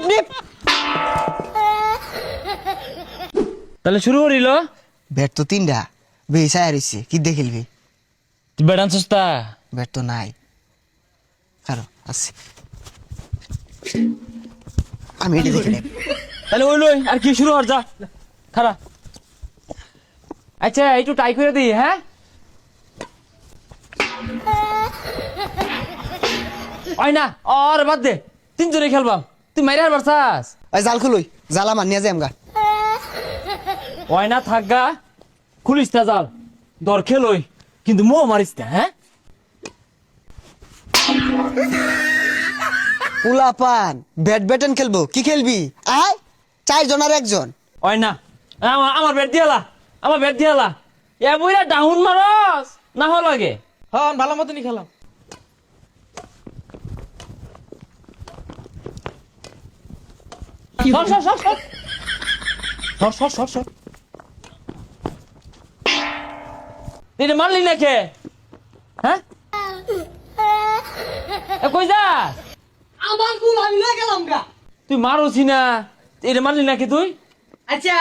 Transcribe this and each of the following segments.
নিপ নিপ। তাহলে শুরু করিল। ব্যাট তো তিনটা বেসায় আরিছে কি দিয়ে খেলবি? তুই ব্যাট আনছিস তা? ব্যাট তো নাই। কারো আছে আমি এটা দেখে নেব। তাহলে ওই লই আর কি শুরু হর যা খারা। আচ্ছা একটু টাই করে দিই হ্যাঁ। ওই না আর বাদ দে তিনজনে খেলবাম তুই মাইরে আর বারসাস। ওই জাল খুলুই জালা মানিয়া যাই আমগা। ওই না থাকগা খুলিস তা জাল দর খেলই কিন্তু মো মারিস না হ্যাঁ। উলাপান ব্যাডমিন্টন খেলবো কি খেলবি? আয় 4 জন আর 1 জন। ওই না আমার ব্যাট দিয়ালা আমার ব্যাট দিয়ালা এ বইরা ডাউন মারস না হল লাগে। হ্যাঁ ভালো মতনই খেলাম। সর সর সর সর সর সর সর সর। তুই মারলি না কে হ্যাঁ? কই যাস? আমার গুল আমি না গেলাম গা। তুই মারোছি না এটা মারলি নাকি তুই? আচ্ছা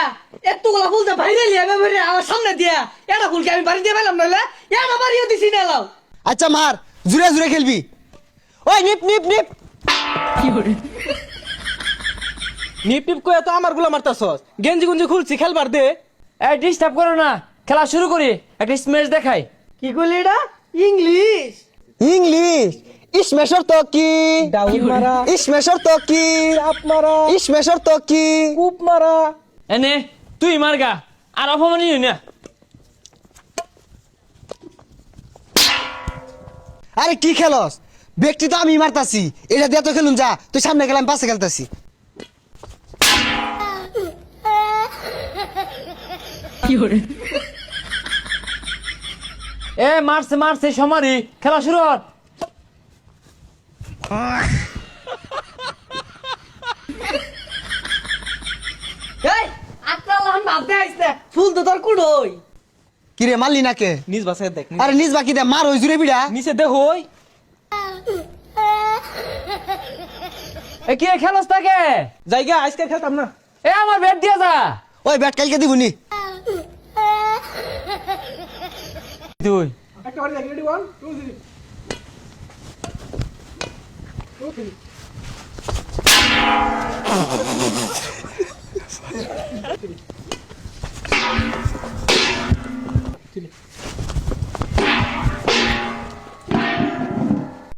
এতগুলা ফুল তো বাইরে লিয়ে এবারে আমার সামনে দিয়া এটা ফুলকে আমি বাড়ি দিয়ে পেলাম নইলে এটা বাড়িও দিছি না লাও। আচ্ছা মার জুড়ে জুড়ে খেলবি। ওই নিপ নিপ নিপ। নিপ টিপ কয়ে তো আমার গুলা মারতাছস গেঞ্জি গুঞ্জি খুলছি খেলবার দে। এই ডিস্টার্ব করো না খেলা শুরু করি একটা স্ম্যাশ দেখাই। কি কইলি এটা? ইংলিশ ইংলিশ ইসমেশর তো কি? ডাউন মারা ইসমেশর তো কি? চাপ মারা ইসমেশর তো কি? কূপ মারা। এনে তুই মারগা আর অপমানি হই না। আরে কি খেলস? ব্যক্তি তো আমি মারতাছি এটা দিয়ে তো খেলুন যা তুই সামনে গেলাম পাশে খেলতাছি। এ মারছে মারছে সমারি খেলা শুরু হর। এই আত্রা লাহান বাদ দে আইছে ফুল তো তোর কুড়ই কি রে মারলি না কে? নিজ বাসায় দেখ আরে নিজ বাকি দে মার ওই জুড়ে বিড়া। নিচে দে হই। এ কি খেলস তাকে? জায়গা আজকে খেলতাম না। এ আমার ব্যাট দিয়া যা। ওই ব্যাট কালকে দিবনি। তুই একটা বাড়ি রেডি 1 2 3